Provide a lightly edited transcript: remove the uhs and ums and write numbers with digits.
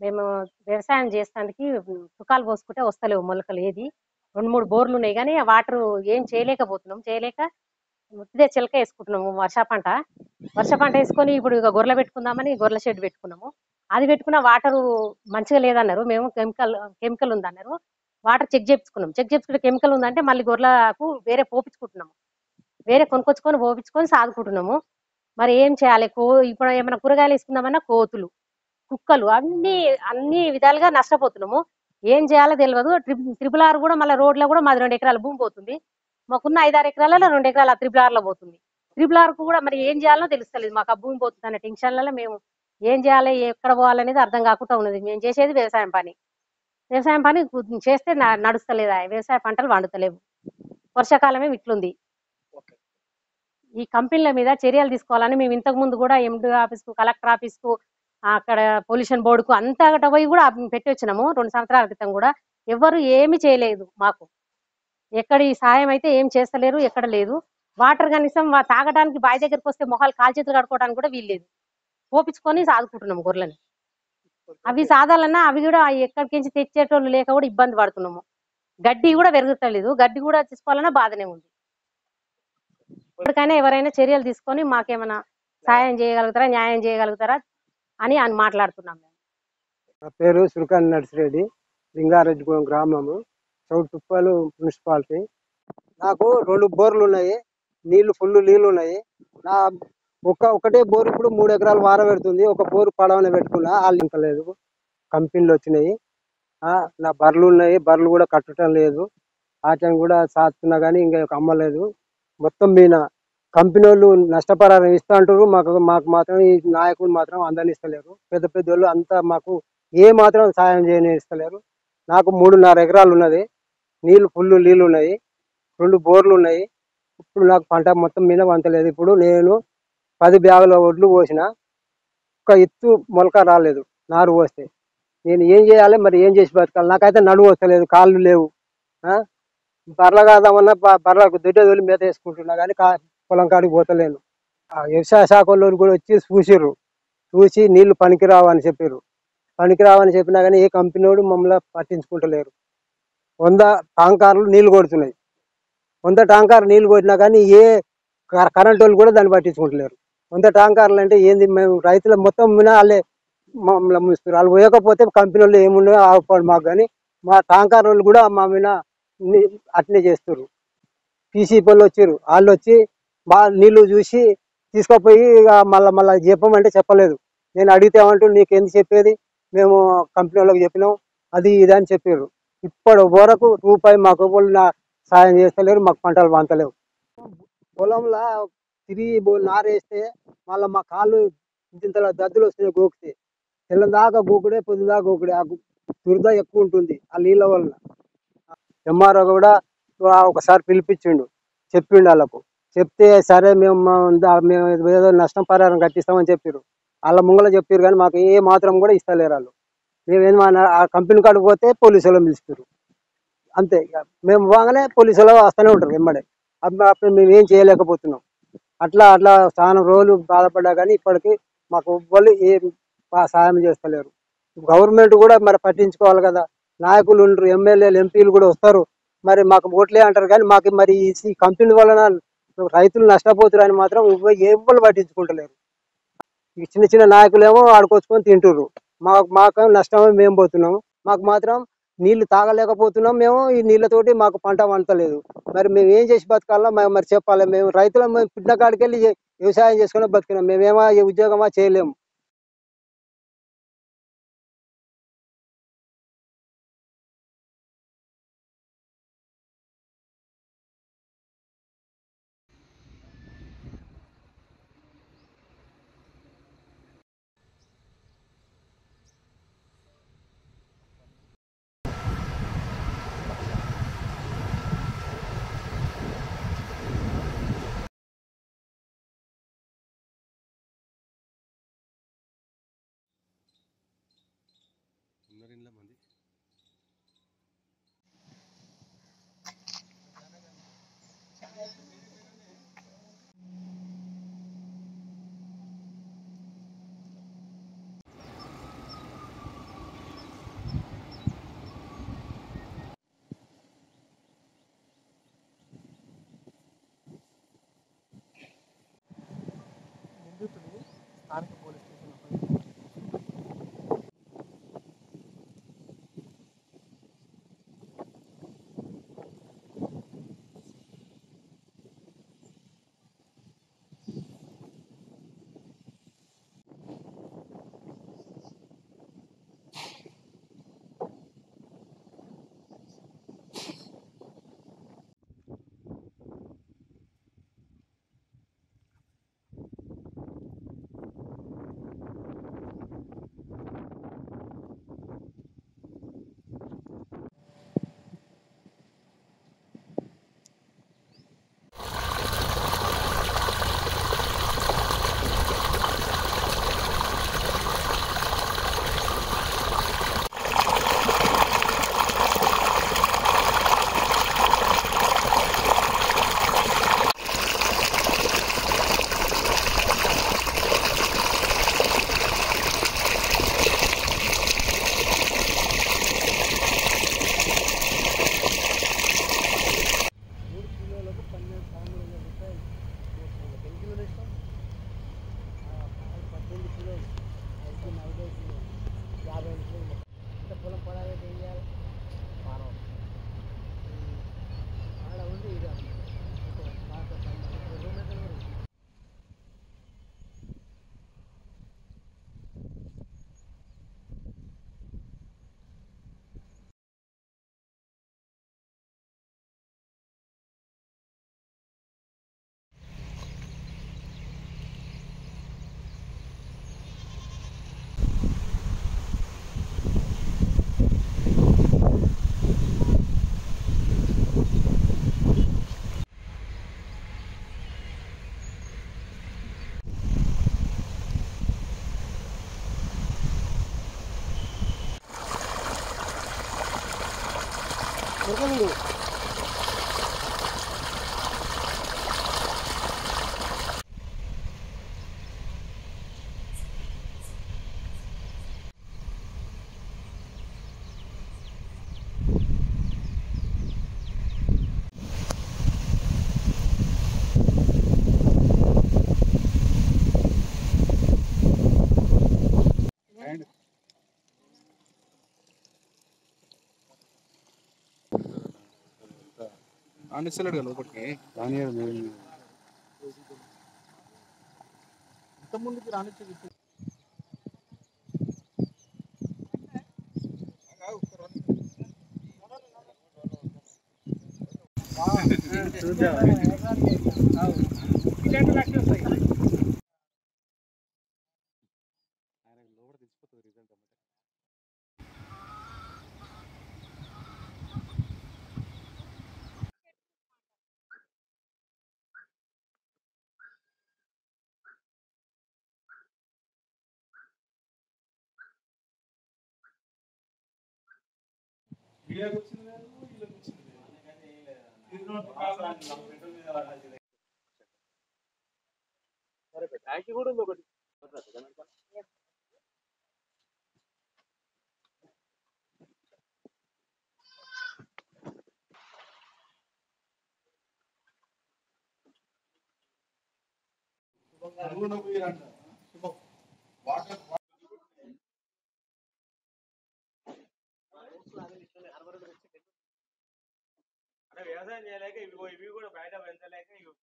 మేము వ్యవసాయం చేస్తానికి తుకాలు పోసుకుంటే వస్తలేవు మొలకలు ఏది. 2, 3 బోర్లున్నాయి గానీ, ఆ వాటరు ఏం చేయలేకపోతున్నాం. చేయలేక ఉత్తిదే చిలక యేసుకుంటున్నాము వర్ష పంట. వర్ష పంట యేసుకొని ఇప్పుడు ఇక గొర్రెలు పెట్టుకుందామని గొర్రెల షెడ్ పెట్టుకున్నాము. అది పెట్టుకున్న వాటరు మంచిగా లేదన్నారు. మేము కెమికల్ ఉందన్నారు. వాటర్ చెక్ చేపించుకున్నాం. చెక్ చేపించుకుంటే కెమికల్ ఉందంటే మళ్ళీ గొర్రెలకు వేరే పోపించుకుంటున్నాము. వేరే కొనుక్కొచ్చుకొని పోపించుకొని సాదుకుంటున్నాము. మరి ఏం చేయాలి? ఇప్పుడు ఏమైనా కూరగాయలు వేసుకుందామన్నా కోతులు, కుక్కలు అన్ని విధాలుగా నష్టపోతున్నాము. ఏం చేయాలో తెలవదు. త్రిపుల్ ఆర్ కూడా మళ్ళీ రోడ్లో కూడా మాది 2 ఎకరాల భూమి పోతుంది. మాకున్న 5, 6 ఎకరాలలో 2 ఎకరాల త్రిపుల్ ఆర్లో పోతుంది. త్రిపుల్ ఆర్ కు కూడా మరి ఏం చేయాలో తెలుస్తలేదు. మాకు ఆ భూమి పోతుంది అనే టెన్షన్లలో మేము ఏం చేయాలి, ఎక్కడ పోవాలనేది అర్థం కాకుండా ఉన్నది. మేము చేసేది వ్యవసాయం పని. వ్యవసాయం పని చేస్తే నడుస్తలేదా? వ్యవసాయ పంటలు పండుతలేవు. వర్షాకాలమే ఇట్లుంది. ఈ కంపెనీల మీద చర్యలు తీసుకోవాలని మేము ఇంతకు ముందు కూడా ఎండి ఆఫీస్కు, కలెక్టర్ ఆఫీస్కు, అక్కడ పొల్యూషన్ బోర్డుకు అంతటా పోయి కూడా పెట్టి వచ్చినాము. 2 సంవత్సరాల క్రితం కూడా ఎవ్వరు ఏమి చేయలేదు మాకు. ఎక్కడ ఈ సాయం అయితే ఏం చేస్తలేరు, ఎక్కడ లేదు. వాటర్ కనీసం తాగడానికి బావి దగ్గరికి వస్తే మొహాలు కాల్చేతులు కడుక్కోవడానికి కూడా వీల్లేదు. పోపించుకొని సాదుకుంటున్నాము గొర్రెలని. అవి సాదాలన్నా అవి కూడా ఎక్కడికించి తెచ్చేటోళ్ళు లేక కూడా ఇబ్బంది పడుతున్నాము. గడ్డి కూడా పెరుగుతలేదు. గడ్డి కూడా తీసుకోవాలన్నా బాధనే ఉంది. ఇప్పటికైనా ఎవరైనా చర్యలు తీసుకొని మాకేమైనా సాయం చేయగలుగుతారా, న్యాయం చేయగలుగుతారా అని మాట్లాడుతున్నాం మేము. నా పేరు సురకాని నర్సిరెడ్డి, లింగారెడ్డిగూడెం గ్రామము, సౌత్ తుప్పలు మున్సిపాలిటీ. నాకు 2 బోర్లు ఉన్నాయి. ఫుల్ నీళ్లు ఉన్నాయి. నా ఒకటే బోర్ ఇప్పుడు 3 ఎకరాలు వార పెడుతుంది. ఒక బోరు పడవన పెట్టుకున్నా, వాళ్ళు లేదు. కంపెనీలు వచ్చినాయి. నా బర్రెలు ఉన్నాయి. బర్రెలు కూడా కట్టడం లేదు. వాటిని కూడా సాస్తున్నా కానీ ఇంకా అమ్మలేదు. మొత్తం మీద కంపెనీ వాళ్ళు నష్టపరిహారం ఇస్తా అంటారు. మాకు మాత్రం ఈ నాయకులు మాత్రం అందరిని ఇస్తలేరు. పెద్ద పెద్ద వాళ్ళు అంతా మాకు ఏ మాత్రం సాయం చేయని ఇస్తలేరు. నాకు 3.5 ఎకరాలు ఉన్నది. ఫుల్ నీళ్ళు ఉన్నాయి. 2 బోర్లు ఉన్నాయి. ఇప్పుడు నాకు పంట మొత్తం మీద వంతలేదు. ఇప్పుడు నేను 10 బ్యాగుల ఒడ్లు పోసిన, ఒక ఎత్తు మొలక రాలేదు. నారు పోస్తే నేను ఏం చేయాలి? మరి ఏం చేసి బతకాలి? నాకైతే నడువు వస్తలేదు, కాళ్ళు లేవు. బర్రెలు కాదామన్నా బర్రెలకు దుడ్డ తోలి మేత వేసుకుంటున్నా కానీ పొలం కాడికి పోతలేను. వ్యవసాయ శాఖ వాళ్ళు కూడా వచ్చి చూసి నీళ్లు పనికిరావు అని చెప్పారు. పనికిరావని చెప్పినా కానీ ఏ కంపెనీ వాడు మమ్మల్ని పట్టించుకుంటలేరు. 100 టాంకర్లు నీళ్లు కొడుతున్నాయి. 100 టాంకర్ నీళ్లు కొట్టినా కానీ ఏ కరెంట్ వాళ్ళు కూడా దాన్ని పట్టించుకుంటలేరు. 100 టాంకర్లు అంటే ఏంది? మేము రైతుల మొత్తం మీద వాళ్ళే మమ్మల్ని ముస్తారు. వాళ్ళు పోయకపోతే కంపెనీ వాళ్ళు ఏముండో ఆవుపాడు మాకు, కానీ మా టాంకర్ వాళ్ళు కూడా మా మీద అట్నే చేస్తారు. పీసీ వాళ్ళు వచ్చారు. వాళ్ళు వచ్చి బాగా నీళ్లు చూసి తీసుకుపోయి మళ్ళీ చెప్పమంటే చెప్పలేదు. నేను అడిగితే ఏమంటూ నీకు ఎందుకు చెప్పేది, మేము కంపెనీ వాళ్ళకి చెప్పినాం, అది ఇది అని చెప్పారు. ఇప్పటి వరకు రూపాయి మాకు వాళ్ళు సాయం చేస్తలేరు. మాకు పంటలు పంతలేవు. పొలంలో తిరిగి నారేస్తే మళ్ళీ మా కాళ్ళు ఇంతలా దద్దులు వస్తున్నాయి. గోకితే తెల్లం దాకా గోకుడే, పొద్దు దాకా గోకుడే. ఆ దురద ఎక్కువ ఉంటుంది ఆ నీళ్ళ వలన. ఎంఆర్ఓ కూడా ఒకసారి పిలిపించిండు, చెప్పిండు వాళ్ళకు. చెప్తే సరే మేము ఏదో నష్టం పరిహారం కట్టిస్తామని చెప్పారు. వాళ్ళ ముంగల చెప్పారు కానీ మాకు ఏ మాత్రం కూడా ఇస్తలేరు వాళ్ళు. మేమేమో ఆ కంపెనీ కాడికి పోతే పోలీసు వాళ్ళు పిలుస్తారు. అంతే, మేము పోగానే పోలీసు వాళ్ళు వస్తూనే ఉంటారు వెంబడే. అప్పుడు మేము ఏం చేయలేకపోతున్నాం. అట్లా చాలా రోజులు బాధపడ్డా కానీ ఇప్పటికీ మాకు వాళ్ళు ఏం సాయం చేస్తలేరు. గవర్నమెంట్ కూడా మరి పట్టించుకోవాలి కదా. నాయకులు ఉండరు, ఎమ్మెల్యేలు, ఎంపీలు కూడా వస్తారు. మరి మాకు ఓట్లే అంటారు కానీ మాకు మరి ఈ కంపెనీ వలన రైతులు నష్టపోతారు అని మాత్రం ఎవ్వరు పట్టించుకుంటలేరు. ఈ చిన్న చిన్న నాయకులేమో ఆడుకొచ్చుకొని తింటుర్రు. మాకు నష్టమే మేము పోతున్నాము. మాకు మాత్రం నీళ్లు తాగలేకపోతున్నాం. మేము ఈ నీళ్ళతోటి మాకు పంట పంటలేదు. మరి మేము ఏం చేసి బతకాలో మరి చెప్పాలి. మేము రైతులం, మేము పుట్టిన కాడికి వెళ్ళి వ్యవసాయం చేసుకుని బతుకున్నాం. మేమేమో ఉద్యోగమా చేయలేము. ఉరకనీడు. ఆనిస్తలేడు కదా లోపలికి ఇంత ముందుకి రానిచ్చేది లోపల తెలిసిపోతుంది రిజల్ట్ అన్నమాట. మీడియాకి వచ్చింది లేదు వీళ్ళకి వచ్చింది లేదు ట్యాంక్ కూడా ఉంది ఒకటి వాటర్ అంటే వ్యవసాయం చేయలేక ఇవి కూడా బయట పెంచలేక ఇవి